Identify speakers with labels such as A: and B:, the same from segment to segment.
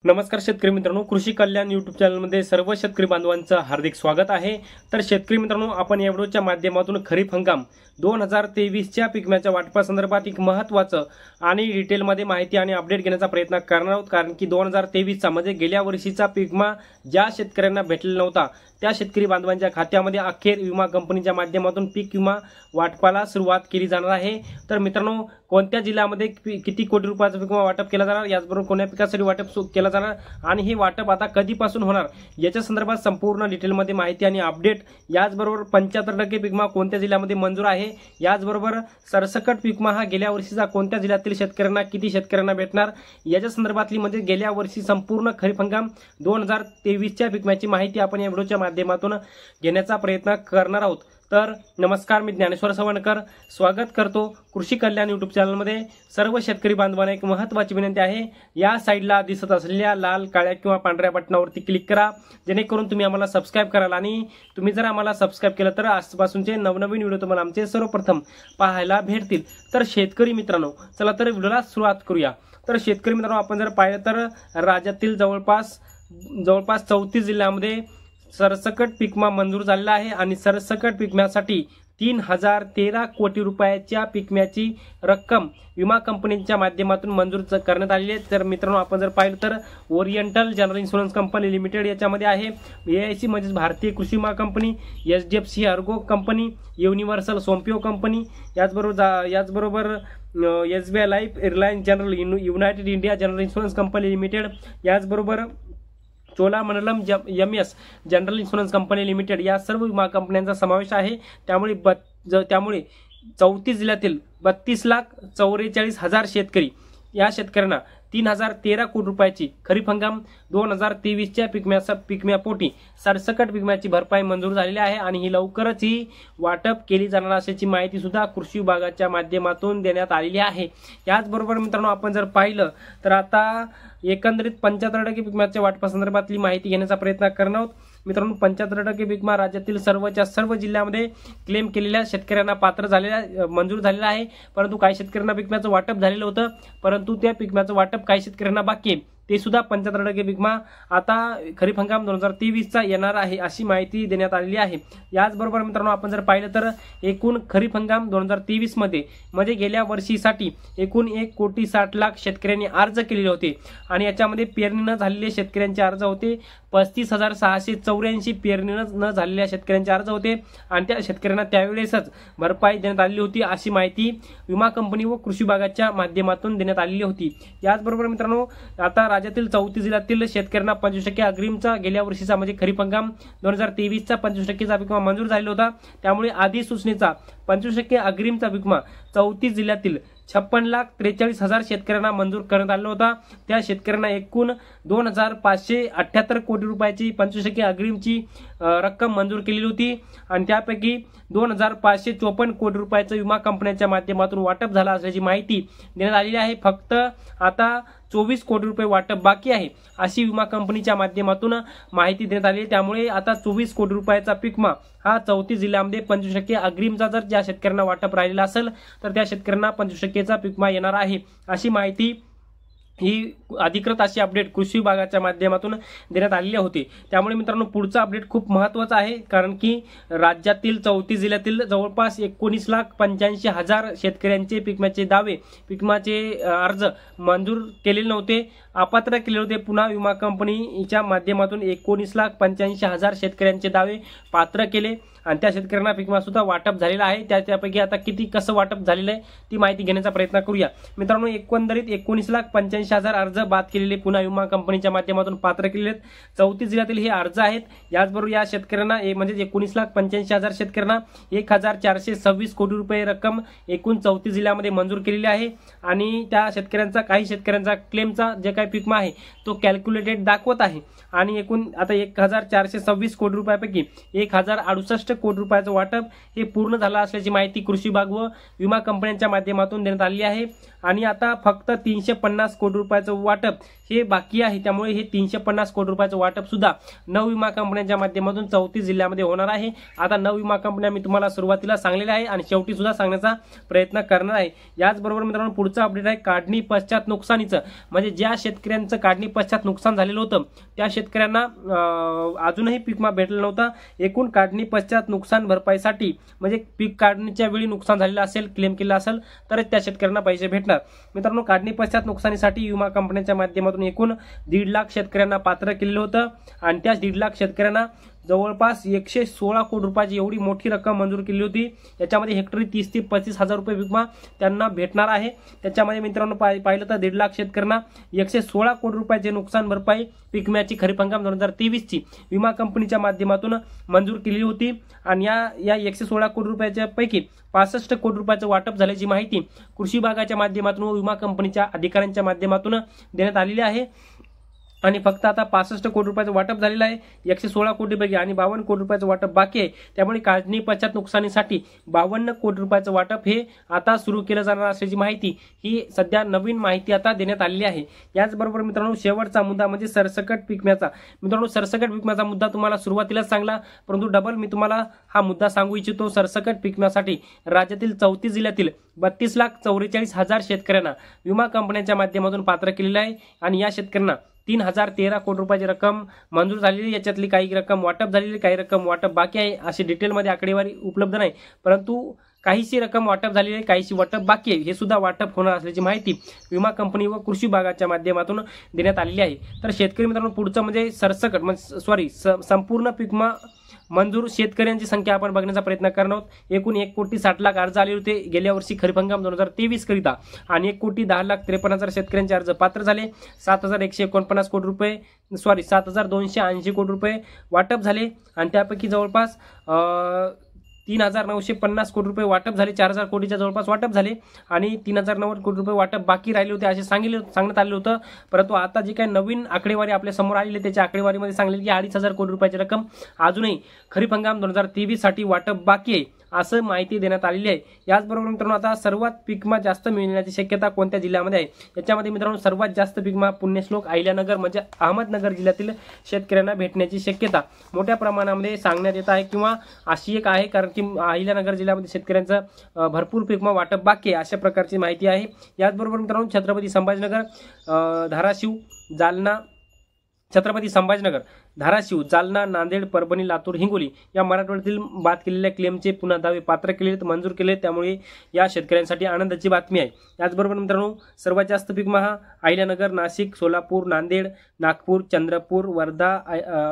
A: नमस्कार शेतकरी मित्रांनो, कृषी कल्याण यूट्यूब चॅनलमध्ये सर्व शेतकरी बांधवांचं हार्दिक स्वागत आहे। तर शेतकरी मित्रांनो, आपण या व्हिडिओच्या माध्यमातून खरीप हंगाम 2023च्या पीक विम्याच्या वाटपासंदर्भात एक महत्त्वाचं आणि डिटेलमध्ये माहिती आणि अपडेट घेण्याचा प्रयत्न करणार आहोत। कारण की 2023चा म्हणजे गेल्या वर्षीचा पीक विमा ज्या शेतकऱ्यांना भेटलेला नव्हता त्या शेतकरी बांधवांच्या खात्यामध्ये अखेर विमा कंपनीच्या माध्यमातून पीक विमा वाटपाला सुरुवात केली जाणार आहे। तर मित्रांनो, कोणत्या जिल्ह्यामध्ये किती कोटी रुपयाचं पीक विमा वाटप केला जाणार, याचबरोबर कोणत्या पिकासाठी वाटप केला जाणार आणि हे वाटप आता कधीपासून होणार याच्या संदर्भात संपूर्ण डिटेलमध्ये माहिती आणि अपडेट, याचबरोबर 75% पीक विमा कोणत्या जिल्ह्यामध्ये मंजूर आहे, याचबरोबर सरसकट पीक विमा हा गेल्या वर्षीचा कोणत्या जिल्ह्यातील शेतकऱ्यांना किती शेतकऱ्यांना भेटणार याच्या संदर्भातली म्हणजे गेल्या वर्षी संपूर्ण खरीप हंगाम 2023च्या पीक विम्याची माहिती आपण या व्हिडिओच्या माध्यमातून घेण्याचा प्रयत्न करणार आहोत। तर नमस्कार, मी ज्ञानेश्वर सवणकर स्वागत करतो कृषी कल्याण यूट्यूब चॅनलमध्ये। सर्व शेतकरी बांधवांना एक महत्त्वाची विनंती आहे, या साईडला दिसत असलेल्या लाल काळ्या किंवा पांढऱ्या बटनावरती क्लिक करा, जेणेकरून तुम्ही आम्हाला सबस्क्राइब कराल आणि तुम्ही जर आम्हाला सबस्क्राइब केलं तर आजपासूनचे नवनवीन व्हिडिओ तुम्हाला आमचे सर्वप्रथम पाहायला भेटतील। तर शेतकरी मित्रांनो, चला तर व्हिडिओला सुरुवात करूया। तर शेतकरी मित्रांनो, आपण जर पाहिलं तर राज्यातील जवळपास 34 जिल्ह्यांमध्ये सरसकट पीक विमा मंजूर झालेला आहे आणि सरसकट पीक विम्यासाठी 3013 कोटी रुपयाच्या पीक विम्याची रक्कम विमा कंपनीच्या माध्यमातून मंजूर करण्यात आलेली आहे। तर मित्रांनो, आपण जर पाहिलं तर Oriental General Insurance Company Limited याच्यामध्ये आहे, AIC म्हणजे भारतीय कृषी विमा कंपनी, HDFC Ergo company, Universal Sompo company, याचबरोबर SBI Life, Reliance General, United India General Insurance Company Limited, याचबरोबर Cholamandalam MS General Insurance Company Limited या सर्व विमा कंपन्यांचा समावेश आहे। त्यामुळे 34 जिल्ह्यातील 32,44,000 शेतकरी या शेतकऱ्यांना 3013 कोटी रुपयाची खरीप हंगाम 2023च्या पीक विम्यापोटी सरसकट पीक विम्याची भरपाई मंजूर झालेली आहे आणि ही लवकरच ही वाटप केली जाणार असल्याची माहिती सुद्धा कृषी विभागाच्या माध्यमातून देण्यात आलेली आहे। याचबरोबर मित्रांनो, आपण जर पाहिलं तर आता एकंदरीत 75% पीक विम्याच्या वाटपासंदर्भातली माहिती घेण्याचा प्रयत्न करणार आहोत। मित्रांनो, 75% पीक विमा राज्यातील सर्व जिल्ह्यामध्ये क्लेम केलेल्या शेतकऱ्यांना मंजूर झालेला आहे, परंतु काही शेतकऱ्यांना पीक विम्याचं वाटप झालेलं होतं, परंतु त्या पीक विम्याचं वाटप काही शेतकऱ्यांना बाकी आहे, ते सुद्धा 75% पीक विमा आता खरीप हंगाम 2023चा येणार आहे अशी माहिती देण्यात आलेली आहे। याचबरोबर मित्रांनो, आपण जर पाहिलं तर एकूण खरीप हंगाम 2023 मध्ये म्हणजे गेल्या वर्षीसाठी एकूण 1,60,00,000 शेतकऱ्यांनी अर्ज केलेले होते आणि याच्यामध्ये पेरणी न झालेले शेतकऱ्यांचे अर्ज होते 35,684, पेरणी न झालेल्या शेतकऱ्यांचे अर्ज होते आणि त्या शेतकऱ्यांना त्यावेळेसच भरपाई देण्यात आलेली होती अशी माहिती विमा कंपनी व कृषी विभागाच्या माध्यमातून देण्यात आलेली होती। याचबरोबर मित्रांनो, आता राज्यातील 34 जिल्ह्यातील शेतकऱ्यांना 25% अग्रिमचा गेल्या वर्षीचा म्हणजे खरीप हंगाम 2023चा 25%चा पीक विमा मंजूर झालेला होता, त्यामुळे अधिसूचनेचा 25% अग्रिमचा पीक विमा 34 जिल्ह्यातील 56,43,000 शेतकऱ्यांना मंजूर करण्यात आला होता। त्या शेतकऱ्यांना एकूण 2,578 कोटी रुपयाची 25% अग्रिमची रक्कम मंजूर केलेली होती आणि त्यापैकी 2,554 कोटी रुपयाचं विमा कंपन्यांच्या माध्यमातून वाटप झालं असल्याची माहिती देण्यात आलेली आहे। फक्त आता 24 कोटी रुपये वाटप बाकी आहे अशी विमा कंपनीच्या माध्यमातून माहिती देण्यात आली आहे। त्यामुळे आता 24 कोटी रुपयाचा पीक विमा हा 34 जिल्ह्यामध्ये 25% अग्रिमचा जर ज्या शेतकऱ्यांना वाटप राहिलेला असेल तर त्या शेतकऱ्यांना 25%चा पीक विमा येणार आहे अशी माहिती ही अधिकृत अशी अपडेट कृषी विभागाच्या माध्यमातून देण्यात आलेली होती। त्यामुळे मित्रांनो, पुढचा अपडेट खूप महत्त्वाचा आहे, कारण की राज्यातील 34 जिल्ह्यातील जवळपास 19,85,000 शेतकऱ्यांचे पीक विम्याचे अर्ज मंजूर केलेले नव्हते, अपात्र केले होते। पुन्हा विमा कंपनीच्या माध्यमातून 19,85,000 शेतकऱ्यांचे दावे पात्र केले आणि त्या शेतकऱ्यांना पीक विमा सुद्धा वाटप झालेला आहे। त्यापैकी आता कसं वाटप झालेलं आहे ती माहिती घेण्याचा प्रयत्न करूया। मित्रांनो, एकंदरीत 19,85,000 अर्ज बाद केलेले पुन्हा विमा कंपनीच्या माध्यमातून पात्र केलेले आहेत। 34 जिल्ह्यातील हे अर्ज आहेत। याचबरोबर या शेतकऱ्यांना म्हणजे 19,85,000 शेतकऱ्यांना 1,426 कोटी रुपये रक्कम एकूण 34 जिल्ह्यामध्ये मंजूर केलेली आहे आणि त्या शेतकऱ्यांचा काही शेतकऱ्यांचा क्लेमचा जे काही पीक विमा आहे तो कॅल्क्युलेटेड दाखवत आहे आणि एकूण आता 1,426 कोटी रुपयापैकी 1,068 कोटी रुपयाचं वाटप हे पूर्ण झालं असल्याची माहिती कृषी विभाग व विमा कंपन्यांच्या माध्यमातून देण्यात आली आहे आणि आता फक्त 350 कोटी कोटी रुपयाचं वाटप हे बाकी आहे। त्यामुळे हे 350 कोटी रुपयाचं वाटप सुद्धा 9 विमा कंपन्यांच्या माध्यमातून 34 जिल्ह्यामध्ये होणार आहे। आता 9 विमा कंपन्या मी तुम्हाला सुरुवातीला सांगलेल्या आहे आणि शेवटी सुद्धा सांगण्याचा प्रयत्न करणार आहे। याचबरोबर मित्रांनो पुढचा अपडेट आहे काढणी पश्चात नुकसानीचं, म्हणजे ज्या शेतकऱ्यांचं काढणी पश्चात नुकसान झालेलं होतं त्या शेतकऱ्यांना अजूनही पीक विमा भेटला नव्हता। एकूण काढणी पश्चात नुकसान भरपाईसाठी म्हणजे पीक काढणीच्या वेळी नुकसान झालेलं असेल, क्लेम केला असेल तर त्या शेतकऱ्यांना पैसे भेटणार। मित्रांनो काढणी पश्चात नुकसानीसाठी विमा कंपन्यांच्या माध्यमातून एकूण 1.5 लाख शेतकऱ्यांना पात्र केलेलं होतं आणि त्या 1.5 लाख शेतकऱ्यांना जवळपास 116 कोटी रुपयाची एवढी मोठी रक्कम मंजूर केली होती। याच्यामध्ये हेक्टरी 30 ते 35 हजार रुपये विमा त्यांना भेटणार आहे। त्याच्यामध्ये मित्रांनो पाहिलं तर 1.5 लाख शेतकऱ्यांना 116 कोटी रुपयाचे नुकसान भरपाई पीक विम्याची खरीप हंगाम 2023 ची विमा कंपनीच्या माध्यमातून मंजूर केली होती आणि या 116 कोटी रुपयाच्या पैकी 65 कोटी रुपयाचं वाटप झाल्याची माहिती कृषी विभागाच्या माध्यमातून व विमा कंपनीच्या अधिकाऱ्यांच्या माध्यमातून देण्यात आलेली आहे। आणि फक्त आता 65 कोटी रुपयाचं वाटप झालेलं आहे 116 कोटीपैकी आणि 52 कोटी रुपयाचं वाटप बाकी आहे। त्यामुळे काढणी पश्चात नुकसानीसाठी 52 कोटी रुपयाचं वाटप हे आता सुरू केलं जाणार असल्याची माहिती ही सध्या नवीन माहिती आता देण्यात आलेली आहे। याचबरोबर मित्रांनो शेवटचा मुद्दा म्हणजे सरसकट पीक विम्याचा। मित्रांनो सरसकट पीक विम्याचा मुद्दा तुम्हाला सुरुवातीलाच सांगला, परंतु डबल मी तुम्हाला हा मुद्दा सांगू इच्छितो। सरसकट पीक विम्यासाठी राज्यातील 34 जिल्ह्यातील 32,44,000 शेतकऱ्यांना विमा कंपन्यांच्या माध्यमातून पात्र केलेलं आहे आणि या शेतकऱ्यांना 3013 कोटी रुपयाची रक्कम मंजूर झालेली। याच्यातली काही रक्कम वाटप झालेली, काही रक्कम वाटप बाकी आहे। अशी डिटेलमध्ये आकडेवारी उपलब्ध नाही, परंतु काहीशी रक्कम वाटप झालेली आहे, काहीशी वाटप बाकी आहे। हे सुद्धा वाटप होणार असल्याची माहिती विमा कंपनी व कृषी विभागाच्या माध्यमातून देण्यात आलेली आहे। तर शेतकरी मित्रांनो पुढचं म्हणजे सरसकट म्हणजे संपूर्ण पीक विमा मंजूर शेतकऱ्यांची संख्या आपण बघण्याचा प्रयत्न करणार आहोत। एकूण 1,60,00,000 अर्ज आले होते गेल्या वर्षी खरीप हंगाम 2023 करिता आणि 1,10,53,000 शेतकऱ्यांचे अर्ज पात्र झाले। 7,149 कोटी रुपये 7,280 कोटी रुपये वाटप झाले आणि त्यापैकी जवळपास 3,950 कोटी रुपये वाटप झाले। 4,000 कोटीच्या जवळपास वाटप झाले आणि 3,090 कोटी रुपये वाटप बाकी राहिले होते असे सांगण्यात आले होतं। परंतु आता जे काही नवीन आकडेवारी आपल्या समोर आलेली त्याच्या आकडेवारीमध्ये सांगले की 2,500 कोटी रुपयाची रक्कम अजूनही खरीप हंगाम 2023 साठी वाटप बाकी आहे असं माहिती देण्यात आलेली आहे। याचबरोबर मित्रांनो आता सर्वात पीक विमा जास्त मिळण्याची शक्यता कोणत्या जिल्ह्यामध्ये आहे? याच्यामध्ये मित्रांनो सर्वात जास्त पीक विमा पुण्यश्लोक अहिल्यानगर म्हणजे अहमदनगर जिल्ह्यातील शेतकऱ्यांना भेटण्याची शक्यता मोठ्या प्रमाणामध्ये सांगण्यात येत आहे किंवा अशी एक आहे, कारण की अहिल्यानगर जिल्ह्यामध्ये शेतकऱ्यांचं भरपूर पीक विमा वाटप बाकी आहे अशा प्रकारची माहिती आहे। याचबरोबर मित्रांनो छत्रपती संभाजीनगर, धाराशिव, जालना, छत्रपती संभाजीनगर, धाराशिव, जालना, नांदेड, परभणी, लातूर, हिंगोली या मराठवाड्यातील बाद केलेल्या क्लेमचे पुन्हा दावे पात्र केलेत, मंजूर केले, त्यामुळे या शेतकऱ्यांसाठी आनंदाची बातमी आहे। याचबरोबर मित्रांनो सर्वात जास्त पीक विमा अहिल्यानगर, नाशिक, सोलापूर, नांदेड, नागपूर, चंद्रपूर, वर्धा,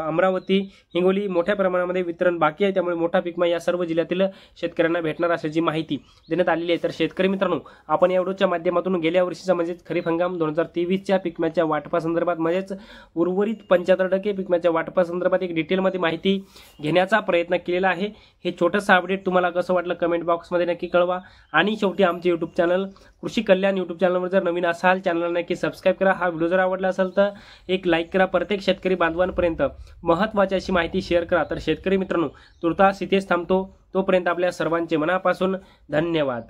A: अमरावती, हिंगोली मोठ्या प्रमाणामध्ये वितरण बाकी आहे, त्यामुळे मोठा पीक विमा या सर्व जिल्ह्यातील शेतकऱ्यांना भेटणार असल्याची माहिती देण्यात आलेली आहे। तर शेतकरी मित्रांनो आपण या व्हिडिओच्या माध्यमातून गेल्या वर्षीचा म्हणजे खरीप हंगाम 2023च्या पीक विम्याच्या वाटपासंदर्भात म्हणजेच उर्वरित 75% पीक विम्याच्या वाटपासंदर्भात एक डिटेलमध्ये माहिती घेण्याचा प्रयत्न केलेला आहे। हे छोटंसं अपडेट तुम्हाला कसं वाटलं कमेंट बॉक्समध्ये नक्की कळवा आणि शेवटी आमचे यूट्यूब चॅनल कृषी कल्याण यूट्यूब चॅनलवर जर नवीन असाल चॅनलला नक्की सबस्क्राईब करा। हा व्हिडिओ जर आवडला असेल तर एक लाईक करा, प्रत्येक शेतकरी बांधवांपर्यंत महत्त्वाची अशी माहिती शेअर करा। तर शेतकरी मित्रांनो तुर्तास इथेच थांबतो, तोपर्यंत आपल्या सर्वांचे मनापासून धन्यवाद।